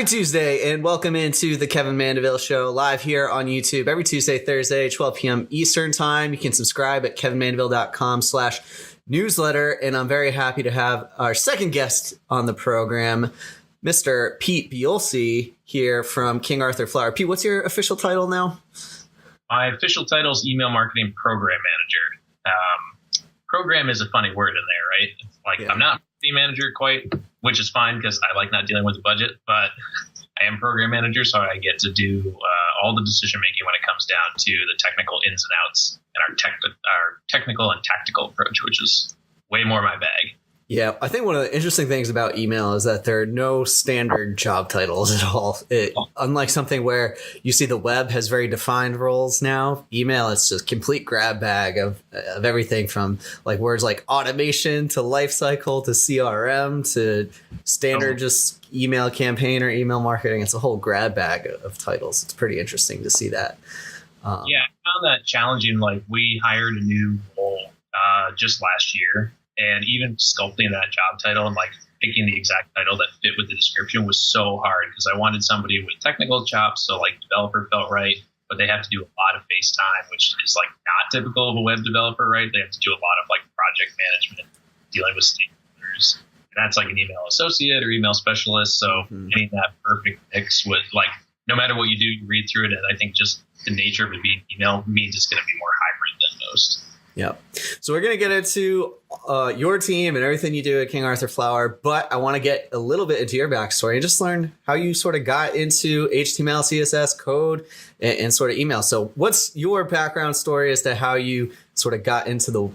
Tuesday, and welcome into the Kevin Mandeville Show, live here on YouTube every Tuesday, Thursday, 12 p.m. Eastern Time. You can subscribe at kevinmandeville.com/newsletter, and I'm very happy to have our second guest on the program, Mr. Pete Biolsi, here from King Arthur Flower. Pete, what's your official title now? My official title is Email Marketing Program Manager. Program is a funny word in there, right? It's like, yeah. I'm not the manager quite, which is fine because I like not dealing with the budget, but I am program manager, so I get to do all the decision making when it comes down to the technical ins and outs and our technical and tactical approach, which is way more my bag. Yeah, I think one of the interesting things about email is that there are no standard job titles at all. Unlike something where you see the web has very defined roles now, email is just complete grab bag of everything from like words like automation to lifecycle to CRM to standard just email campaign or email marketing. It's a whole grab bag of titles. It's pretty interesting to see that. Yeah, I found that challenging. Like we hired a new role just last year. And even sculpting that job title and like picking the exact title that fit with the description was so hard because I wanted somebody with technical chops. So like developer felt right, but they have to do a lot of face time, which is like not typical of a web developer, right? They have to do a lot of like project management, dealing with stakeholders. And that's like an email associate or email specialist. So getting that perfect mix with like, no matter what you do, you read through it. And I think just the nature of it being email means it's going to be more hybrid than most. Yeah. So we're going to get into your team and everything you do at King Arthur Flower, but I want to get a little bit into your backstory and just learn how you sort of got into HTML, CSS code and sort of email. So what's your background story as to how you sort of got into the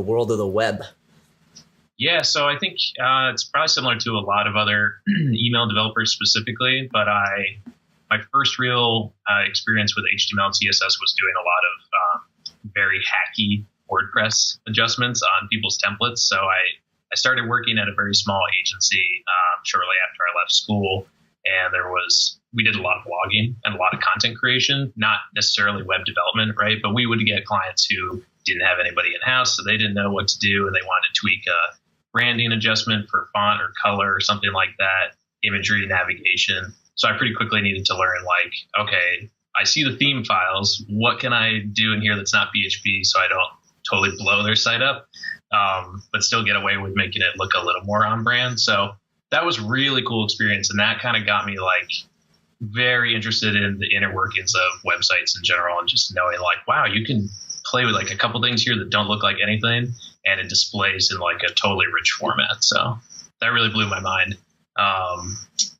world of the web? Yeah, so I think it's probably similar to a lot of other email developers specifically, but my first real experience with HTML and CSS was doing a lot of very hacky WordPress adjustments on people's templates. So I started working at a very small agency shortly after I left school. And we did a lot of blogging and a lot of content creation, not necessarily web development, right? But we would get clients who didn't have anybody in-house, so they didn't know what to do. And they wanted to tweak a branding adjustment for font or color or something like that, imagery, navigation. So I pretty quickly needed to learn like, okay, I see the theme files. What can I do in here that's not PHP so I don't totally blow their site up, but still get away with making it look a little more on brand? So that was really cool experience. And that kind of got me like very interested in the inner workings of websites in general and just knowing like, wow, you can play with like a couple things here that don't look like anything and it displays in like a totally rich format. So that really blew my mind.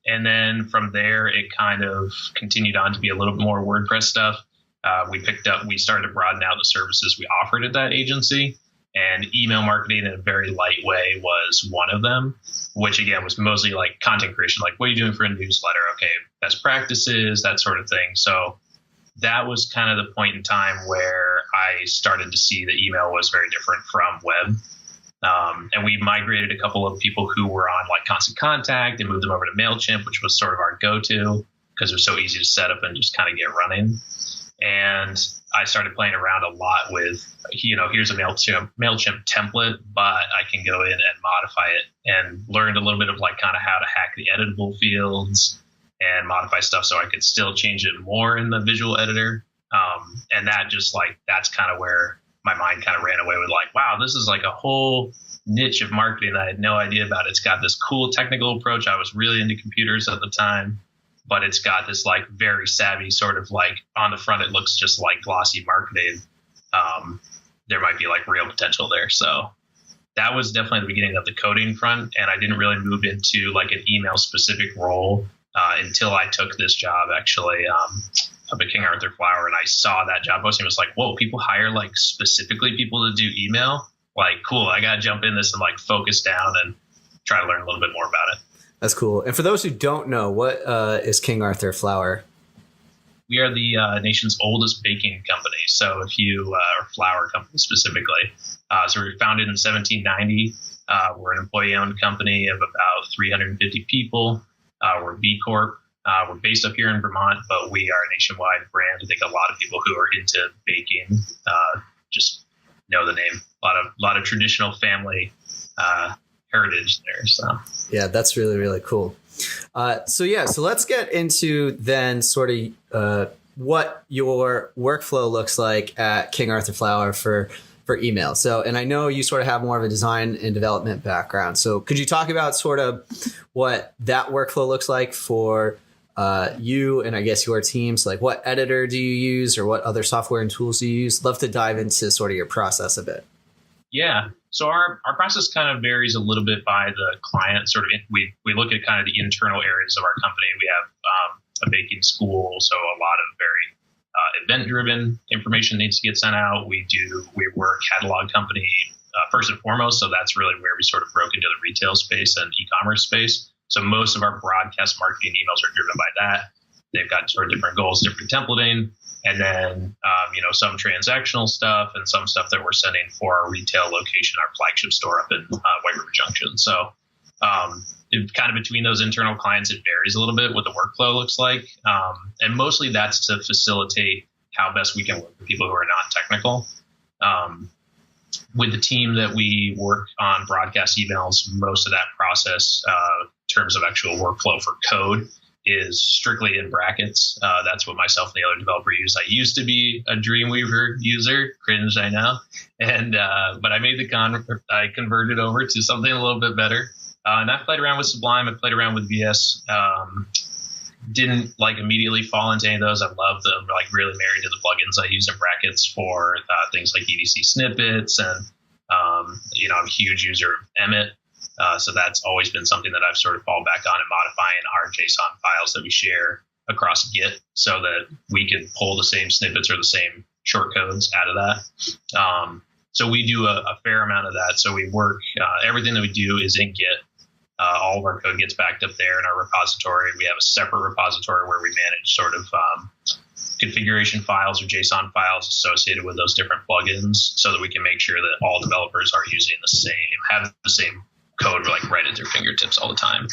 And then from there, it kind of continued on to be a little bit more WordPress stuff. We started to broaden out the services we offered at that agency, and email marketing in a very light way was one of them, which again was mostly like content creation, like what are you doing for a newsletter? Okay, best practices, that sort of thing. So that was kind of the point in time where I started to see that email was very different from web. And we migrated a couple of people who were on like Constant Contact and moved them over to MailChimp, which was sort of our go-to because they're so easy to set up and just kind of get running. And I started playing around a lot with, here's a MailChimp template, but I can go in and modify it, and learned a little bit of like kind of how to hack the editable fields and modify stuff so I could still change it more in the visual editor. And that just like, that's kind of where my mind kind of ran away with like, wow, this is like a whole niche of marketing that I had no idea about. It's got this cool technical approach. I was really into computers at the time, but it's got this like very savvy sort of like on the front, it looks just like glossy marketing. There might be like real potential there. So that was definitely the beginning of the coding front. And I didn't really move into like an email specific role until I took this job actually up at King Arthur Flower, and I saw that job posting. It was like, whoa, people hire like specifically people to do email? Like, cool, I got to jump in this and like focus down and try to learn a little bit more about it. That's cool. And for those who don't know, what is King Arthur Flower? We are the nation's oldest baking company. So if you are flour company specifically. So we were founded in 1790. We're an employee-owned company of about 350 people. We're B Corp. We're based up here in Vermont, but we are a nationwide brand. I think a lot of people who are into baking just know the name. A lot of traditional family heritage there. So yeah, that's really, really cool. So let's get into then sort of what your workflow looks like at King Arthur Flower for email. So, and I know you sort of have more of a design and development background. So could you talk about sort of what that workflow looks like for you and I guess your teams? Like what editor do you use or what other software and tools do you use? Love to dive into sort of your process a bit. Yeah. So our process kind of varies a little bit by the client. We look at kind of the internal areas of our company. We have a baking school, so a lot of very event-driven information needs to get sent out. We're a catalog company first and foremost, so that's really where we sort of broke into the retail space and e-commerce space. So most of our broadcast marketing emails are driven by that. They've got sort of different goals, different templating, and then some transactional stuff and some stuff that we're sending for our retail location, our flagship store up in White River Junction. So kind of between those internal clients, it varies a little bit what the workflow looks like. And mostly that's to facilitate how best we can work with people who are non-technical. With the team that we work on broadcast emails, most of that process in terms of actual workflow for code is strictly in brackets. That's what myself and the other developer use. I used to be a Dreamweaver user, cringe, I know. And but I made I converted over to something a little bit better. And I played around with Sublime. I played around with VS. Didn't immediately fall into any of those. I love them. Really married to the plugins I use in brackets for things like EDC snippets, and I'm a huge user of Emmet. So that's always been something that I've sort of fallen back on and modifying our JSON files that we share across Git so that we can pull the same snippets or the same shortcodes out of that. So we do a fair amount of that. So we work, everything that we do is in Git. All of our code gets backed up there in our repository. We have a separate repository where we manage sort of configuration files or JSON files associated with those different plugins so that we can make sure that all developers are using have the same code right at their fingertips all the time.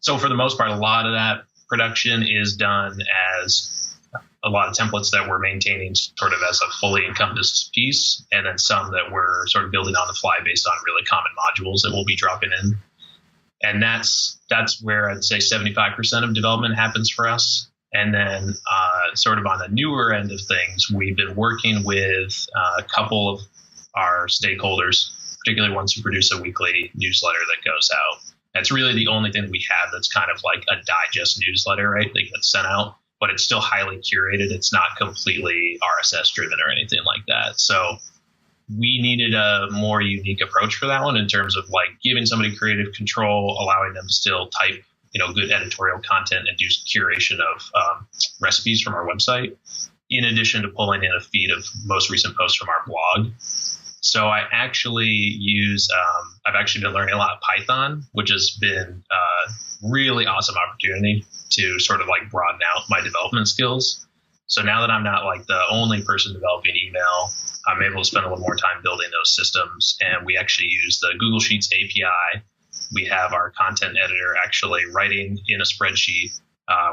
So for the most part, a lot of that production is done as a lot of templates that we're maintaining sort of as a fully encompassed piece, and then some that we're sort of building on the fly based on really common modules that we'll be dropping in. And that's where I'd say 75% of development happens for us. And then sort of on the newer end of things, we've been working with a couple of our stakeholders, particularly ones who produce a weekly newsletter that goes out. That's really the only thing we have that's kind of like a digest newsletter, right? That gets sent out, but it's still highly curated. It's not completely RSS driven or anything like that. So we needed a more unique approach for that one in terms of giving somebody creative control, allowing them to still type, good editorial content and do curation of recipes from our website, in addition to pulling in a feed of most recent posts from our blog. So I actually I've actually been learning a lot of Python, which has been a really awesome opportunity to sort of broaden out my development skills. So now that I'm not the only person developing email, I'm able to spend a little more time building those systems. And we actually use the Google Sheets API. We have our content editor actually writing in a spreadsheet.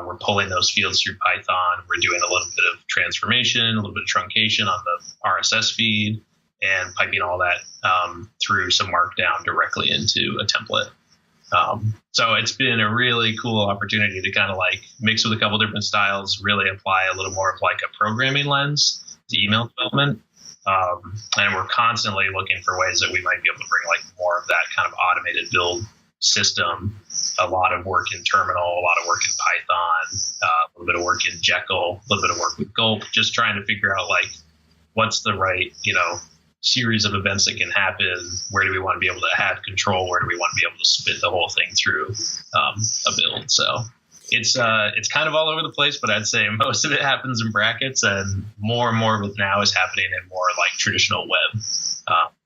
We're pulling those fields through Python. We're doing a little bit of transformation, a little bit of truncation on the RSS feed, and piping all that through some Markdown directly into a template. So it's been a really cool opportunity to kind of mix with a couple different styles, really apply a little more of a programming lens to email development. And we're constantly looking for ways that we might be able to bring more of that kind of automated build system, a lot of work in Terminal, a lot of work in Python, a little bit of work in Jekyll, a little bit of work with Gulp, just trying to figure out what's the right, series of events that can happen. Where do we want to be able to have control? Where do we want to be able to spit the whole thing through a build? So it's kind of all over the place, but I'd say most of it happens in brackets, and more of it now is happening in more traditional web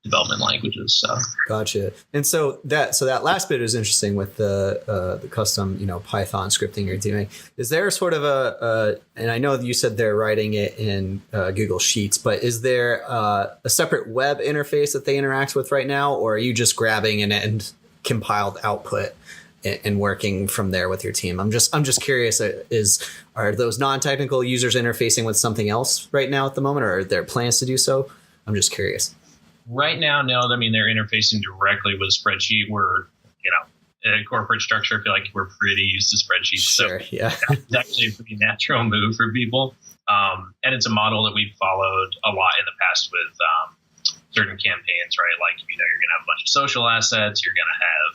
development languages. So gotcha. And so that last bit is interesting with the custom Python scripting you're doing. Is there sort of and I know you said they're writing it in Google Sheets, but is there a separate web interface that they interact with right now, or are you just grabbing an end compiled output and working from there with your team? I'm just curious, are those non-technical users interfacing with something else right now at the moment, or are there plans to do so? I'm just curious. Right now, no. I mean, they're interfacing directly with a spreadsheet. We're, corporate structure, I feel like we're pretty used to spreadsheets. Sure, so yeah. it's actually a pretty natural move for people. And it's a model that we've followed a lot in the past with certain campaigns, right? Like, you're going to have a bunch of social assets, you're going to have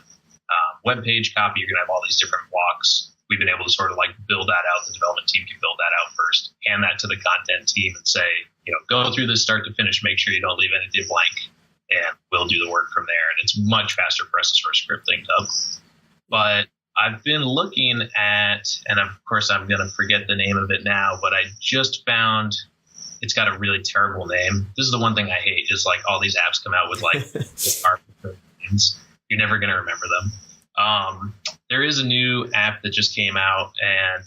web page copy, you're going to have all these different blocks. We've been able to sort of like build that out. The development team can build that out first, hand that to the content team and say, go through this start to finish, make sure you don't leave anything blank, and we'll do the work from there. And it's much faster for us to sort of script things up. But I've been looking at, and of course I'm going to forget the name of it now, but I just found it's got a really terrible name. This is the one thing I hate, is like all these apps come out with like arbitrary names. You're never going to remember them. There is a new app that just came out, and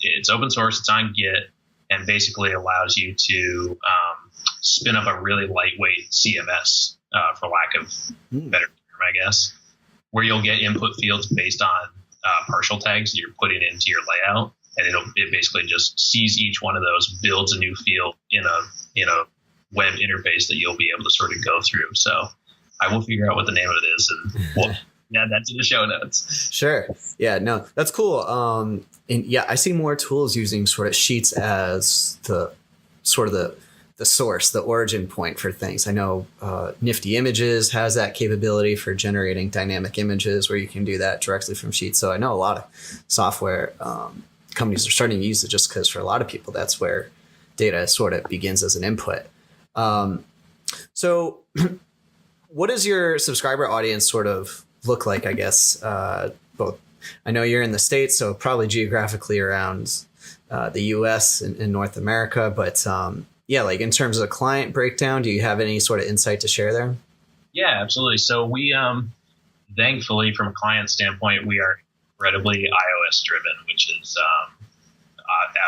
it's open source. It's on Git, and basically allows you to spin up a really lightweight CMS, for lack of better term, I guess, where you'll get input fields based on partial tags that you're putting into your layout, and it basically just sees each one of those, builds a new field in a web interface that you'll be able to sort of go through. So I will figure out what the name of it is, and we'll add that to the show notes. Sure. Yeah, no, that's cool. And yeah, I see more tools using sort of Sheets as the sort of the source, the origin point for things. I know Nifty Images has that capability for generating dynamic images where you can do that directly from Sheets. So I know a lot of software companies are starting to use it, just because for a lot of people, that's where data sort of begins as an input. So what does your subscriber audience sort of look like, I guess? Both, I know you're in the States, so probably geographically around the US and North America, but yeah, like in terms of client breakdown, do you have any sort of insight to share there? Yeah, absolutely. So we, thankfully, from a client standpoint, we are incredibly iOS driven, which is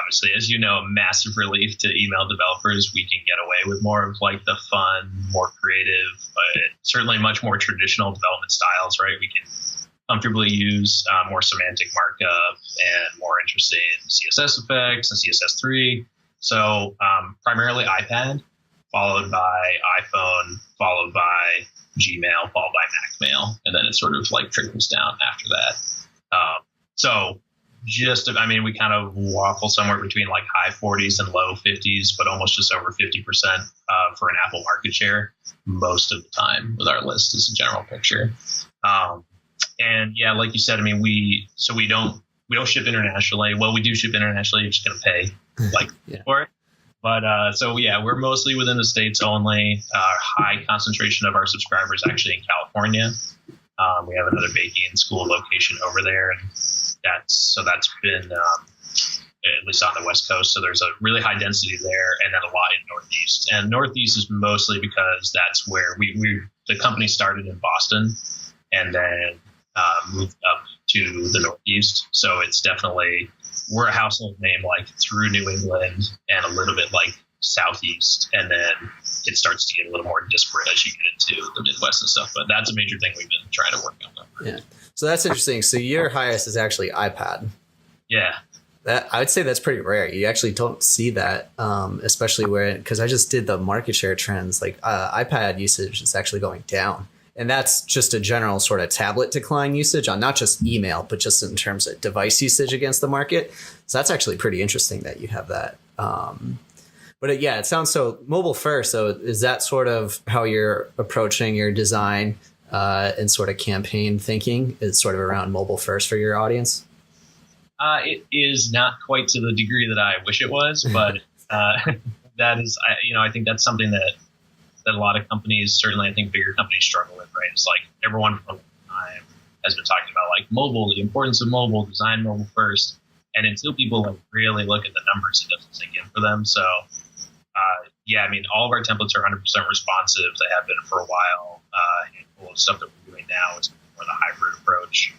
obviously, as you know, a massive relief to email developers. We can get away with more of like the fun, more creative, but certainly much more traditional development styles, right? We can comfortably use more semantic markup and more interesting CSS effects and CSS3. So primarily iPad, followed by iPhone, followed by Gmail, followed by Mac Mail, and then it sort of like trickles down after that. So we kind of waffle somewhere between like high 40s and low 50s, but almost just over 50% for an Apple market share most of the time with our list is a general picture. And yeah, like you said, we don't ship internationally. Well, we do ship internationally. You're just going to pay for it. But so yeah, we're mostly within the States only. High concentration of our subscribers actually in California. We have another baking school location over there, and that's been at least on the West Coast. So there's a really high density there, and then a lot in Northeast. And Northeast is mostly because that's where the company started in Boston, and then moved up to the Northeast. So it's definitely, we're a household name like through New England and a little bit like Southeast, and then it starts to get a little more disparate as you get into the Midwest and stuff. But that's a major thing we've been trying to work on. Yeah. So that's interesting. So your highest is actually iPad. Yeah. That I would say that's pretty rare. You actually don't see that, especially because I just did the market share trends. Like iPad usage is actually going down. And that's just a general sort of tablet decline usage on not just email, but just in terms of device usage against the market. So that's actually pretty interesting that you have that. But yeah, it sounds so mobile first. So is that sort of how you're approaching your design and sort of campaign thinking, is sort of around mobile first for your audience? It is not quite to the degree that I wish it was, but that is, I think that's something that a lot of companies, certainly I think bigger companies, struggle with, right? It's like everyone for a long time has been talking about like mobile, the importance of mobile, design mobile first. And until people like really look at the numbers, it doesn't sink in for them. So all of our templates are 100% responsive. They have been for a while. Handful of stuff that we're doing now is more the hybrid approach,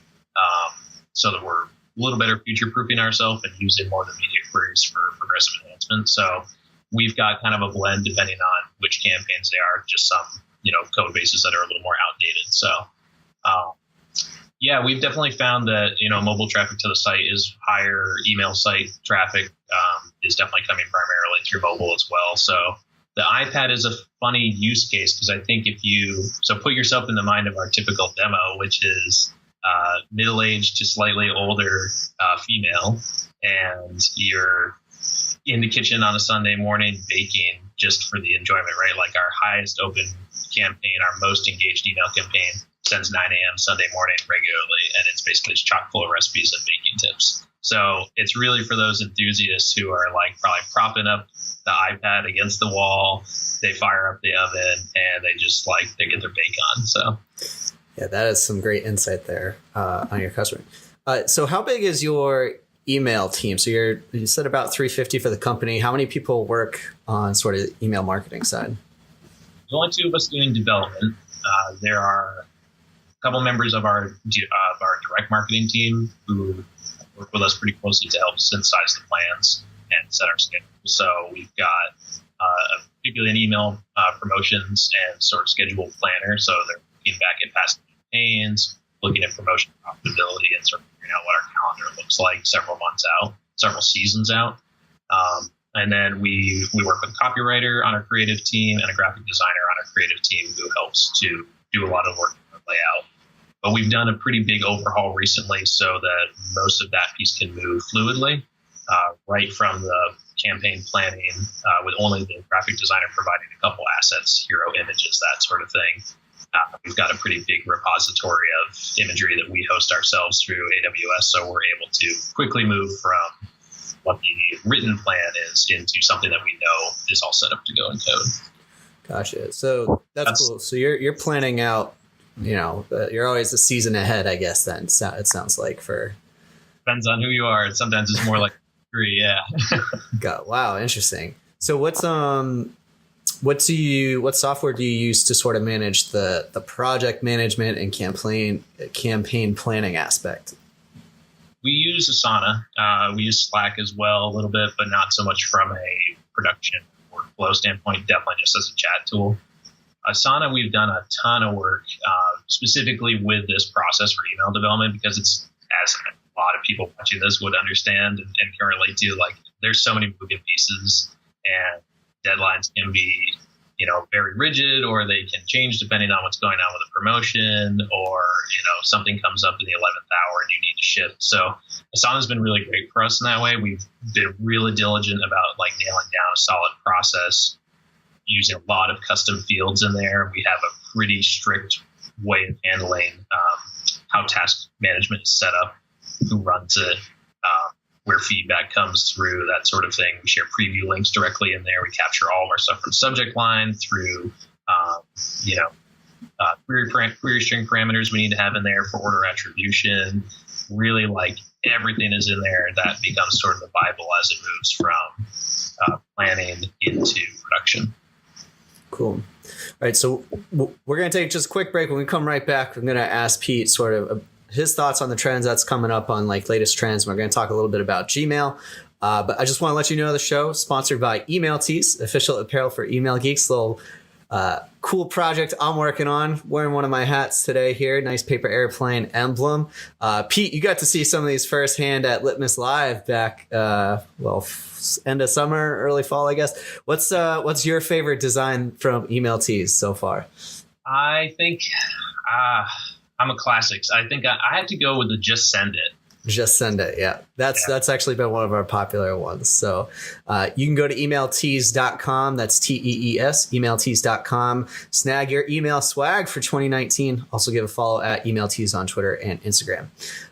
so that we're a little better future-proofing ourselves and using more of the media queries for progressive enhancement. So we've got kind of a blend depending on which campaigns they are, just some, code bases that are a little more outdated. So, we've definitely found that, mobile traffic to the site is higher. Email site traffic is definitely coming primarily through mobile as well. So the iPad is a funny use case, because I think so put yourself in the mind of our typical demo, which is middle-aged to slightly older female, and you're in the kitchen on a Sunday morning baking just for the enjoyment, right? Like our highest open campaign, our most engaged email campaign sends 9 a.m. Sunday morning regularly, and it's basically just chock full of recipes and baking tips. So it's really for those enthusiasts who are like probably propping up the iPad against the wall. They fire up the oven and they get their bake on. So yeah, that is some great insight there on your customer. So how big is your email team? So you said about 350 for the company. How many people work on sort of the email marketing side? There's only 2 of us doing development. There are a couple members of our direct marketing team who work with us pretty closely to help synthesize the plans and set our schedule. So we've got particularly an email promotions and sort of schedule planner. So they're looking back at past campaigns, looking at promotion profitability, and sort of figuring out what our calendar looks like several months out, several seasons out. And then we work with a copywriter on our creative team and a graphic designer on our creative team who helps to do a lot of work on the layout. But we've done a pretty big overhaul recently so that most of that piece can move fluidly, right from the campaign planning with only the graphic designer providing a couple assets, hero images, that sort of thing. We've got a pretty big repository of imagery that we host ourselves through AWS, so we're able to quickly move from what the written plan is into something that we know is all set up to go in code. Gotcha. So that's cool. So you're planning out, you're always a season ahead, I guess, then it sounds like. Depends on who you are. Sometimes it's more like 3, yeah. Wow, interesting. So what software do you use to sort of manage the project management and campaign planning aspect? We use Asana. We use Slack as well a little bit, but not so much from a production workflow standpoint, definitely just as a chat tool. Asana, we've done a ton of work specifically with this process for email development because it's, as a lot of people watching this would understand and can relate to, like there's so many moving pieces and deadlines can be, very rigid, or they can change depending on what's going on with a promotion, or, something comes up in the 11th hour and you need to shift. So Asana's been really great for us in that way. We've been really diligent about like nailing down a solid process, using a lot of custom fields in there. We have a pretty strict way of handling how task management is set up, who runs it, where feedback comes through, that sort of thing. We share preview links directly in there. We capture all of our stuff from subject line through, query string parameters we need to have in there for order attribution. Really, like everything is in there. That becomes sort of the Bible as it moves from planning into production. Cool. All right, so we're going to take just a quick break. When we come right back, I'm going to ask Pete sort of his thoughts on the trends that's coming up on like latest trends. We're going to talk a little bit about Gmail. But I just want to let you know the show is sponsored by Email Tees, official apparel for email geeks. Little cool project I'm working on. Wearing one of my hats today here. Nice paper airplane emblem. Pete, you got to see some of these firsthand at Litmus Live back, end of summer, early fall, I guess. What's your favorite design from Email Tees so far? I think I'm a classics. I think I have to go with the Just Send It. Just Send It. Yeah. That's actually been one of our popular ones. So you can go to emailtees.com. That's TEES, emailtees.com. Snag your email swag for 2019. Also give a follow at emailtees on Twitter and Instagram.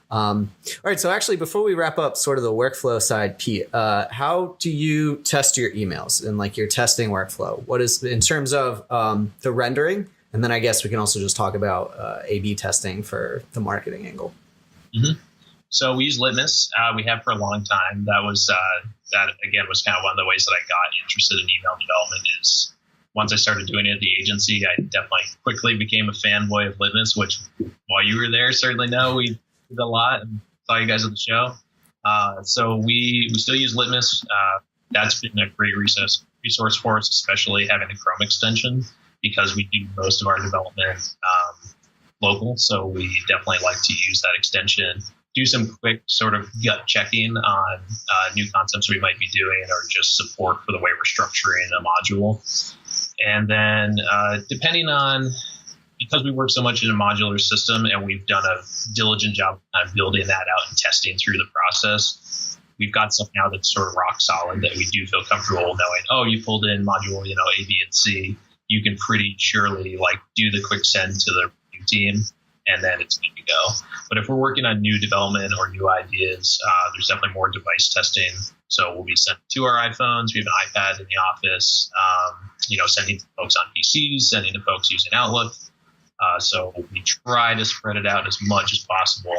All right. So actually, before we wrap up sort of the workflow side, Pete, how do you test your emails and like your testing workflow? What is in terms of the rendering? And then I guess we can also just talk about A/B testing for the marketing angle. Mm-hmm. So we use Litmus. We have for a long time. That was again was kind of one of the ways that I got interested in email development. Is once I started doing it at the agency, I definitely quickly became a fanboy of Litmus. Which, while you were there, certainly know we did a lot and saw you guys at the show. So we still use Litmus. That's been a great resource for us, especially having the Chrome extension, because we do most of our development local. So we definitely like to use that extension, do some quick sort of gut checking on new concepts we might be doing, or just support for the way we're structuring a module. And then depending on because we work so much in a modular system and we've done a diligent job of building that out and testing through the process, we've got stuff now that's sort of rock solid that we do feel comfortable knowing, oh, you pulled in module, A, B, and C. You can pretty surely do the quick send to the review team, and then it's good to go. But if we're working on new development or new ideas, there's definitely more device testing. So we'll be sent to our iPhones. We have an iPad in the office, sending to folks on PCs, sending to folks using Outlook. So we try to spread it out as much as possible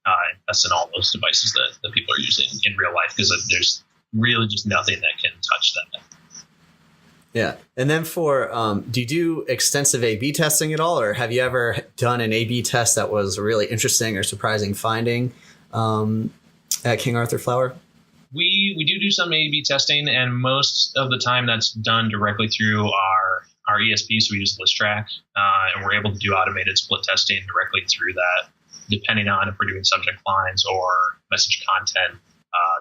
and test in all those devices that people are using in real life, because there's really just nothing that can touch that. Yeah. And then do you do extensive A/B testing at all, or have you ever done an A/B test that was a really interesting or surprising finding at King Arthur Flower? We do some A/B testing, and most of the time that's done directly through our ESP. So we use ListTrack, and we're able to do automated split testing directly through that, depending on if we're doing subject lines or message content,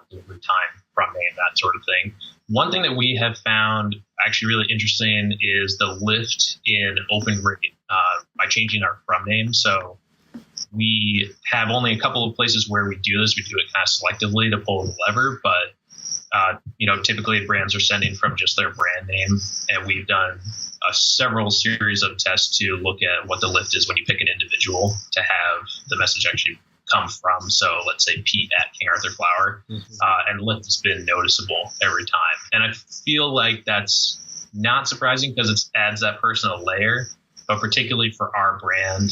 delivery time, from name, that sort of thing. One thing that we have found actually really interesting is the lift in open rate by changing our from name. So we have only a couple of places where we do this. We do it kind of selectively to pull the lever, but typically brands are sending from just their brand name, and we've done several series of tests to look at what the lift is when you pick an individual to have the message actually come from. So let's say Pete at King Arthur Flower, and lift has been noticeable every time. And I feel like that's not surprising because it adds that personal layer, but particularly for our brand,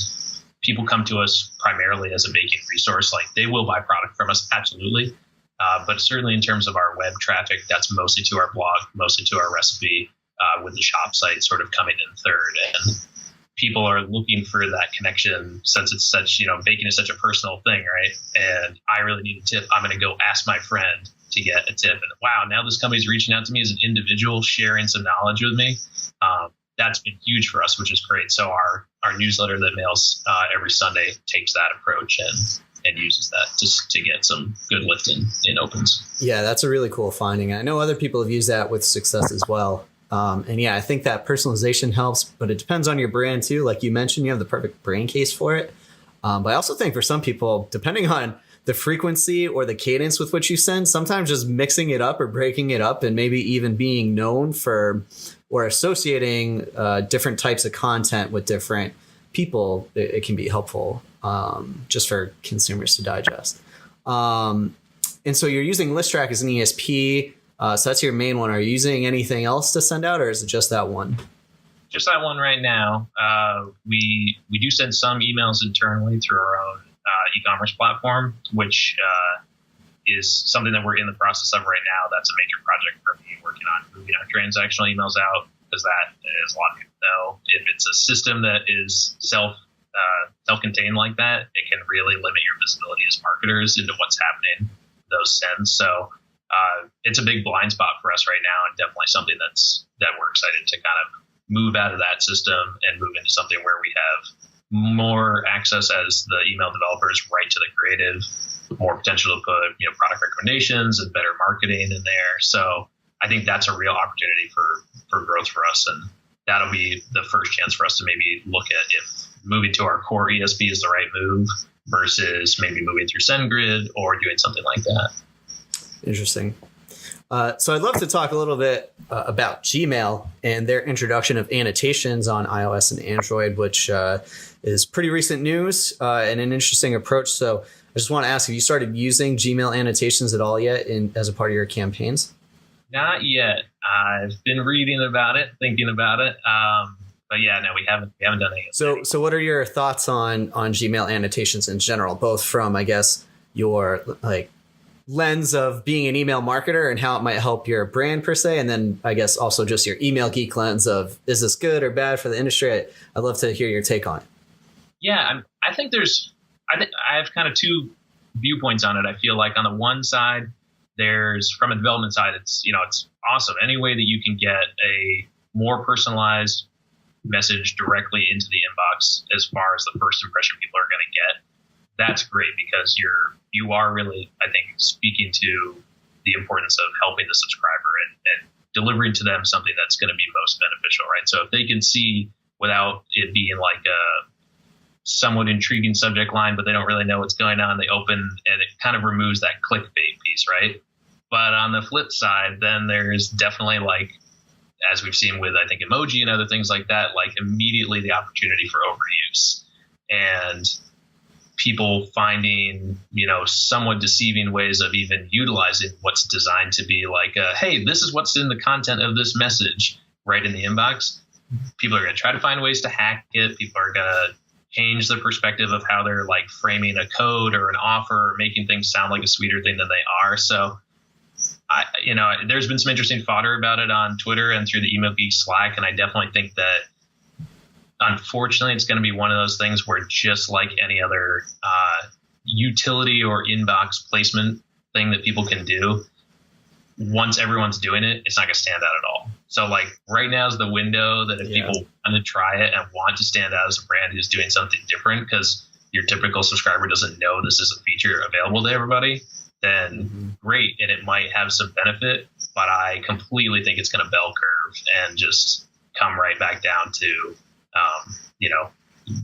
people come to us primarily as a baking resource. They will buy product from us, absolutely. But certainly in terms of our web traffic, that's mostly to our blog, mostly to our recipe, with the shop site sort of coming in third. And people are looking for that connection since it's such, baking is such a personal thing, right? And I really need a tip. I'm going to go ask my friend to get a tip. And wow, now this company's reaching out to me as an individual, sharing some knowledge with me. That's been huge for us, which is great. So our newsletter that mails every Sunday takes that approach and uses that to get some good lift in opens. Yeah, that's a really cool finding. I know other people have used that with success as well. And yeah, I think that personalization helps, but it depends on your brand too. Like you mentioned, you have the perfect brand case for it. But I also think for some people, depending on the frequency or the cadence with which you send, sometimes just mixing it up or breaking it up and maybe even being known for or associating different types of content with different people, it can be helpful just for consumers to digest. And so you're using ListTrack as an ESP. So that's your main one. Are you using anything else to send out, or is it just that one? Just that one right now. We do send some emails internally through our own e-commerce platform, which is something that we're in the process of right now. That's a major project for me, working on moving our transactional emails out, because that, as a lot of people know, if it's a system that is self-contained like that, it can really limit your visibility as marketers into what's happening in those sends. So it's a big blind spot for us right now, and definitely something that we're excited to kind of move out of that system and move into something where we have more access as the email developers right to the creative, more potential to put product recommendations and better marketing in there. So I think that's a real opportunity for growth for us, and that'll be the first chance for us to maybe look at if moving to our core ESP is the right move versus maybe moving through SendGrid or doing something like that. Interesting. So I'd love to talk a little bit about Gmail and their introduction of annotations on iOS and Android, which is pretty recent news and an interesting approach. So I just want to ask, have you started using Gmail annotations at all yet as a part of your campaigns? Not yet. I've been reading about it, thinking about it. But yeah, no, we haven't done it yet. So what are your thoughts on Gmail annotations in general, both from, I guess, your lens of being an email marketer and how it might help your brand per se, and then I guess also just your email geek lens of, is this good or bad for the industry? I'd love to hear your take on it. Yeah, I think I have kind of two viewpoints on it. I feel like on the one side, there's, from a development side, it's awesome. Any way that you can get a more personalized message directly into the inbox as far as the first impression people are going to get, that's great, because you are really, I think, speaking to the importance of helping the subscriber and delivering to them something that's going to be most beneficial, right? So if they can see without it being like a somewhat intriguing subject line, but they don't really know what's going on. They open and it kind of removes that clickbait piece, right? But on the flip side, then there's definitely like, as we've seen with, I think, emoji and other things like that, like immediately the opportunity for overuse and people finding, somewhat deceiving ways of even utilizing what's designed to be like, hey, this is what's in the content of this message right in the inbox. People are going to try to find ways to hack it. People are going to change the perspective of how they're like framing a code or an offer or making things sound like a sweeter thing than they are. So there's been some interesting fodder about it on Twitter and through the Email Geek Slack. And I definitely think that, unfortunately, it's going to be one of those things where just like any other utility or inbox placement thing that people can do, once everyone's doing it, it's not going to stand out at all. So like right now is the window that if people want to try it and want to stand out as a brand who's doing something different, because your typical subscriber doesn't know this is a feature available to everybody, then great. And it might have some benefit, but I completely think it's going to bell curve and just come right back down to,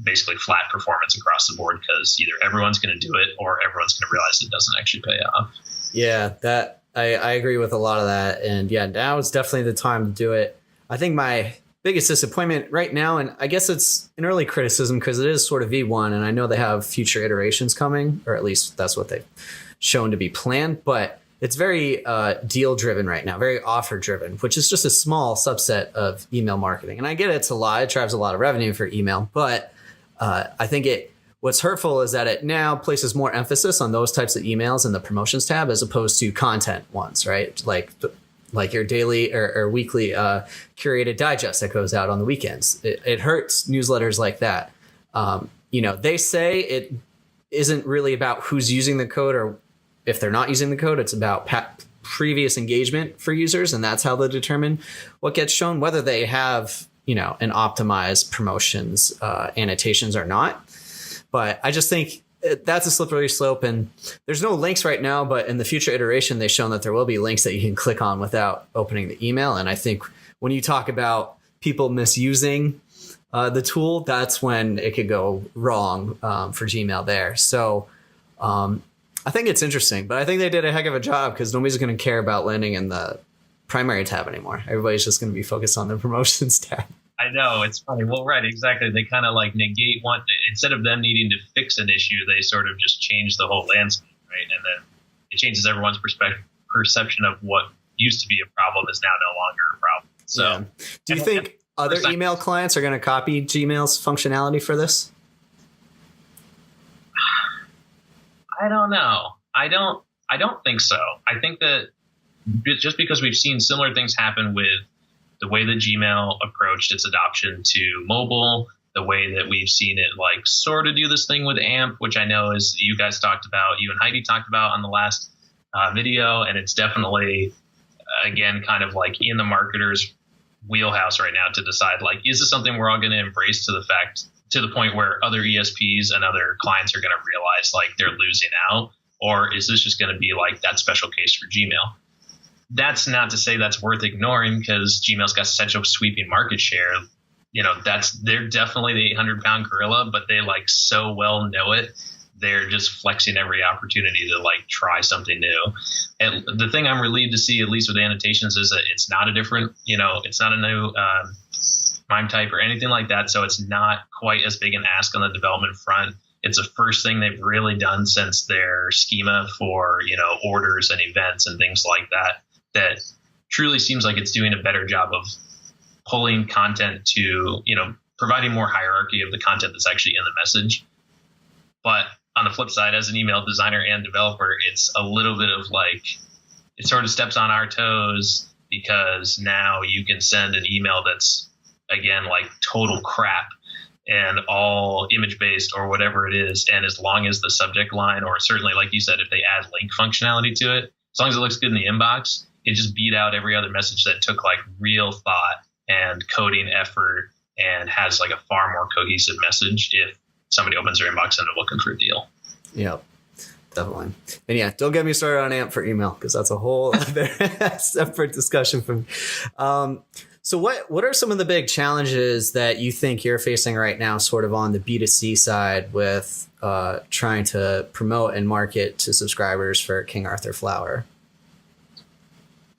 basically flat performance across the board, because either everyone's going to do it or everyone's going to realize it doesn't actually pay off. Yeah, that I agree with a lot of that. And yeah, now is definitely the time to do it. I think my biggest disappointment right now, and I guess it's an early criticism because it is sort of V1 and I know they have future iterations coming, or at least that's what they've shown to be planned, but it's very deal driven right now, very offer driven, which is just a small subset of email marketing. And I get it's a lot, it drives a lot of revenue for email, but I think what's hurtful is that it now places more emphasis on those types of emails in the promotions tab as opposed to content ones, right? Like your daily or weekly curated digest that goes out on the weekends. It hurts newsletters like that. They say it isn't really about who's using the code or if they're not using the code, it's about previous engagement for users. And that's how they determine what gets shown, whether they have, an optimized promotions annotations or not. But I just think that's a slippery slope. And there's no links right now, but in the future iteration, they've shown that there will be links that you can click on without opening the email. And I think when you talk about people misusing the tool, that's when it could go wrong for Gmail there. So I think it's interesting, but I think they did a heck of a job because nobody's going to care about landing in the primary tab anymore. Everybody's just going to be focused on the promotions tab. I know, it's funny. Well, right, exactly. They kind of like negate one. Instead of them needing to fix an issue, they sort of just change the whole landscape, right? And then it changes everyone's perception of what used to be a problem is now no longer a problem. So, yeah. Do you think other email clients are going to copy Gmail's functionality for this? I don't know. I don't think so. I think that just because we've seen similar things happen with the way that Gmail approached its adoption to mobile, the way that we've seen it like sort of do this thing with AMP, which I know is you guys talked about, you and Heidi talked about on the last video, and it's definitely again kind of like in the marketer's wheelhouse right now to decide like, is this something we're all going to embrace to the point where other ESPs and other clients are going to realize like they're losing out, or is this just going to be like that special case for Gmail? That's not to say that's worth ignoring because Gmail's got such a sweeping market share. They're definitely the 800-pound gorilla, but they like so well know it. They're just flexing every opportunity to like try something new. And the thing I'm relieved to see, at least with Annotations, is that it's not a different, it's not a new MIME type or anything like that. So it's not quite as big an ask on the development front. It's the first thing they've really done since their schema for, orders and events and things like that truly seems like it's doing a better job of pulling content to, providing more hierarchy of the content that's actually in the message. But on the flip side, as an email designer and developer, it's a little bit of like, it sort of steps on our toes because now you can send an email that's, again, like total crap and all image based or whatever it is. And as long as the subject line, or certainly, like you said, if they add link functionality to it, as long as it looks good in the inbox, it just beat out every other message that took like real thought and coding effort and has like a far more cohesive message if somebody opens their inbox and they're looking for a deal. Yeah, definitely. And yeah, don't get me started on AMP for email because that's a whole other separate discussion from. So what are some of the big challenges that you think you're facing right now, sort of on the B2C side with trying to promote and market to subscribers for King Arthur Flower?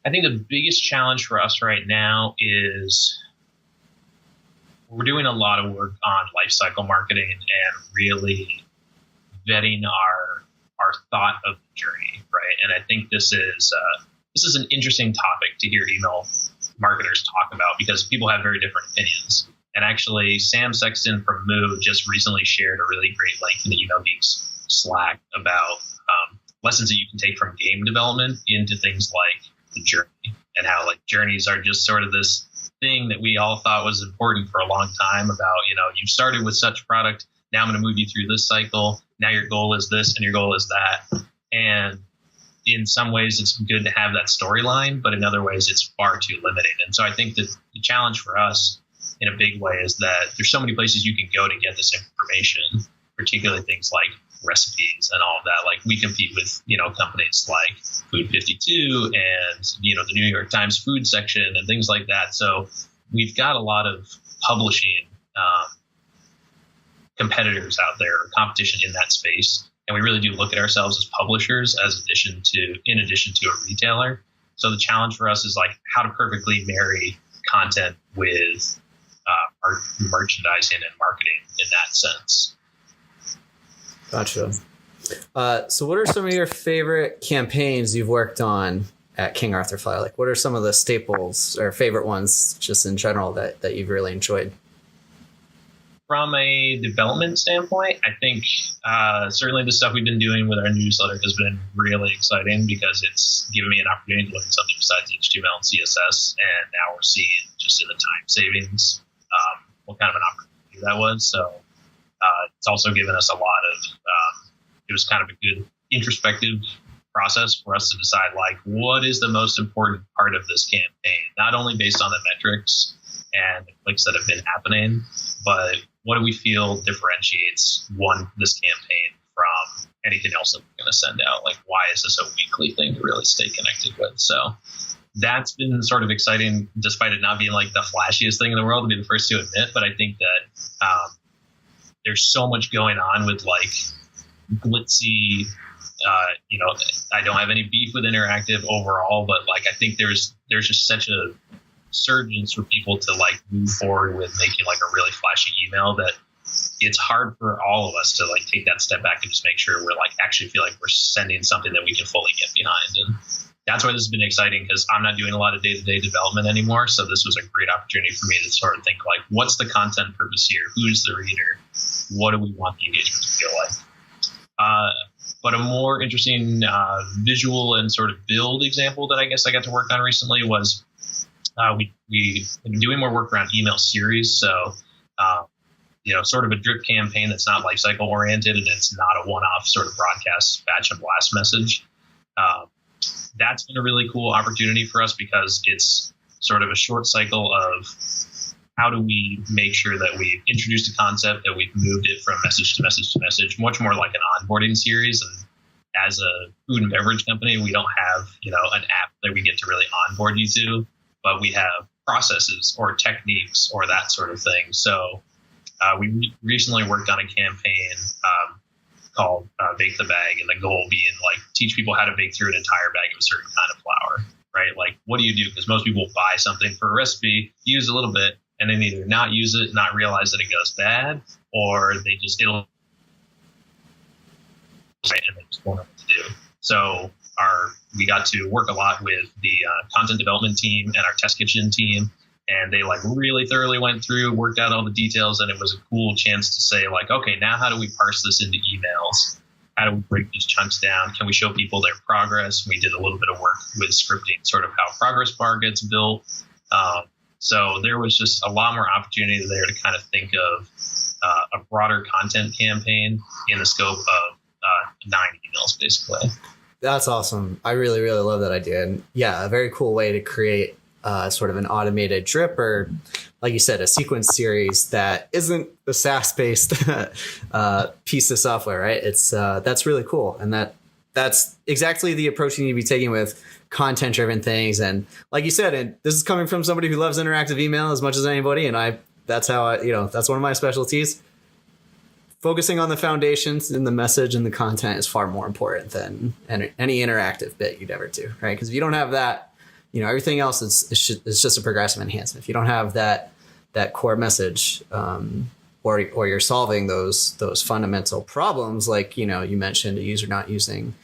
I think the biggest challenge for us right now is we're doing a lot of work on lifecycle marketing and really vetting our thought of the journey, right? And I think this is an interesting topic to hear email marketers talk about because people have very different opinions. And actually, Sam Sexton from Moo just recently shared a really great link in the Email Geeks Slack about lessons that you can take from game development into things like the journey, and how like journeys are just sort of this thing that we all thought was important for a long time about, you started with such product. Now I'm going to move you through this cycle. Now your goal is this and your goal is that. And in some ways it's good to have that storyline, but in other ways it's far too limiting. And so I think that the challenge for us in a big way is that there's so many places you can go to get this information, particularly things like recipes and all of that. Like we compete with, companies like Food 52 and, the New York Times food section and things like that. So we've got a lot of publishing competitors out there, competition in that space. And we really do look at ourselves as publishers in addition to a retailer. So the challenge for us is like how to perfectly marry content with our merchandising and marketing in that sense. Gotcha. So what are some of your favorite campaigns you've worked on at King Arthur Flower? Like what are some of the staples or favorite ones just in general that you've really enjoyed? From a development standpoint, I think certainly the stuff we've been doing with our newsletter has been really exciting because it's given me an opportunity to look at something besides HTML and CSS. And now we're seeing just in the time savings what kind of an opportunity that was. So it's also given us a lot of, it was kind of a good introspective process for us to decide like what is the most important part of this campaign, not only based on the metrics and the clicks that have been happening, but what do we feel differentiates this campaign from anything else that we're going to send out? Like, why is this a weekly thing to really stay connected with? So that's been sort of exciting, despite it not being like the flashiest thing in the world, to be the first to admit. But I think that there's so much going on with like glitzy, I don't have any beef with interactive overall, but like I think there's just such a surge for people to like move forward with making like a really flashy email that it's hard for all of us to like take that step back and just make sure we're like actually feel like we're sending something that we can fully get behind. And that's why this has been exciting because I'm not doing a lot of day-to-day development anymore. So this was a great opportunity for me to sort of think like, what's the content purpose here? Who's the reader? What do we want the engagement to feel like? But a more interesting visual and sort of build example that I guess I got to work on recently was we've been doing more work around email series. So, sort of a drip campaign that's not lifecycle oriented and it's not a one-off sort of broadcast batch and blast message. That's been a really cool opportunity for us because it's sort of a short cycle of how do we make sure that we've introduced a concept, that we've moved it from message to message to message, much more like an onboarding series. And as a food and beverage company, we don't have, an app that we get to really onboard you to, but we have processes or techniques or that sort of thing. So we recently worked on a campaign called Bake the Bag, and the goal being like teach people how to bake through an entire bag of a certain kind of flour, right? Like, what do you do? Because most people buy something for a recipe, use a little bit, and then either not use it, not realize that it goes bad, or they just and they just don't know what to do. So we got to work a lot with the content development team and our test kitchen team, and they like really thoroughly went through, worked out all the details, and it was a cool chance to say like, okay, now how do we parse this into emails? How do we break these chunks down? Can we show people their progress? We did a little bit of work with scripting, sort of how progress bar gets built. So there was just a lot more opportunity there to kind of think of a broader content campaign in the scope of 9 emails, basically. That's awesome. I really, really love that idea. And yeah, a very cool way to create sort of an automated drip or, like you said, a sequence series that isn't the SaaS-based piece of software, right? It's that's really cool. And that that's exactly the approach you need to be taking with content-driven things. And like you said, and this is coming from somebody who loves interactive email as much as anybody, and that's how I, that's one of my specialties. Focusing on the foundations and the message and the content is far more important than any interactive bit you'd ever do, right? Because if you don't have that, everything else is just a progressive enhancement. If you don't have that core message, or you're solving those fundamental problems, like you mentioned, a user not using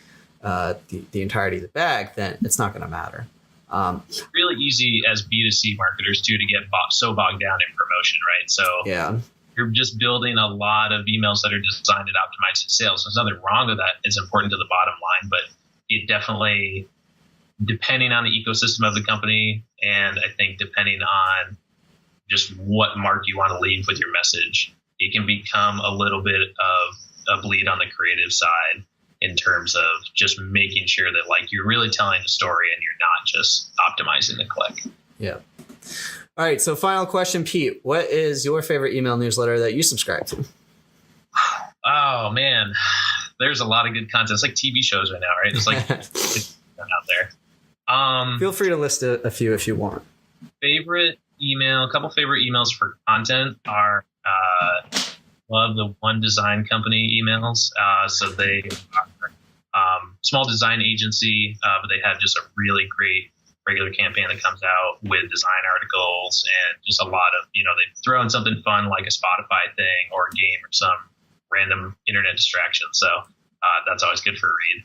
the entirety of the bag, then it's not going to matter. It's really easy as B2C marketers too to get so bogged down in promotion, right? So yeah, you're just building a lot of emails that are designed to optimize sales. There's nothing wrong with that. It's important to the bottom line, but it definitely, depending on the ecosystem of the company, and I think depending on just what mark you want to leave with your message, it can become a little bit of a bleed on the creative side in terms of just making sure that like you're really telling the story and you're not just optimizing the click. Yeah. All right. So final question, Pete, what is your favorite email newsletter that you subscribe to? Oh man, there's a lot of good content. It's like TV shows right now, right? It's like it's out there. Feel free to list a few if you want. A couple favorite emails for content are, love the One Design Company emails. So they are small design agency, but they have just a really great regular campaign that comes out with design articles and just a lot of, they throw in something fun like a Spotify thing or a game or some random internet distraction. So that's always good for a read.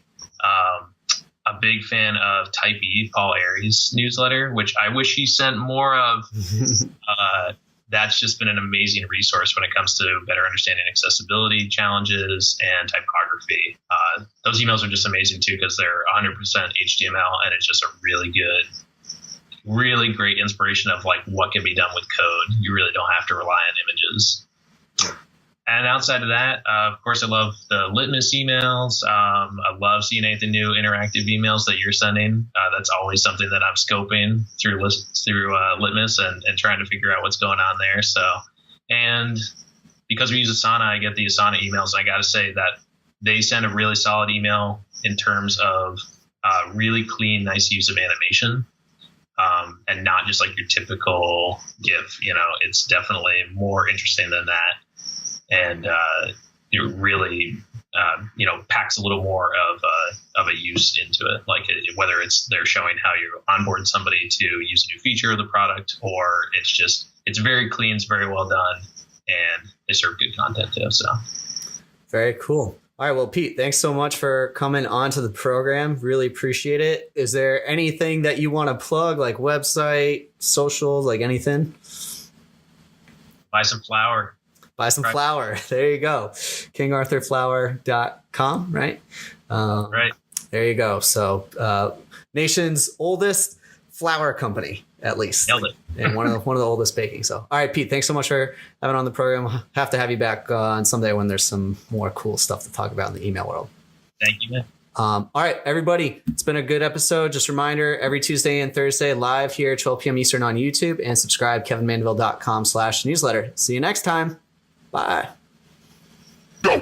A big fan of Type E, Paul Aries' newsletter, which I wish he sent more of. That's just been an amazing resource when it comes to better understanding accessibility challenges and typography. Those emails are just amazing too because they're 100% HTML, and it's just a really good, really great inspiration of like what can be done with code. You really don't have to rely on images. And outside of that, of course, I love the Litmus emails. I love seeing anything new, interactive emails that you're sending. That's always something that I'm scoping through Litmus and trying to figure out what's going on there. So, and because we use Asana, I get the Asana emails. And I got to say that they send a really solid email in terms of really clean, nice use of animation. And not just like your typical GIF. It's definitely more interesting than that. And it really, packs a little more of a use into it. Like whether they're showing how you onboard somebody to use a new feature of the product, or it's very clean, it's very well done, and they serve good content too. So very cool. All right. Well, Pete, thanks so much for coming onto the program. Really appreciate it. Is there anything that you want to plug, like website, socials, like anything? Buy some flour. Buy some flour. There you go. KingArthurFlour.com, right? Right. There you go. So nation's oldest flour company, at least. Nailed it. And one of the oldest baking. So, all right, Pete, thanks so much for having on the program. I'll have to have you back on someday when there's some more cool stuff to talk about in the email world. Thank you, man. All right, everybody, it's been a good episode. Just a reminder, every Tuesday and Thursday live here at 12 p.m. Eastern on YouTube, and subscribe kevinmandeville.com/newsletter. See you next time. Bye. Go.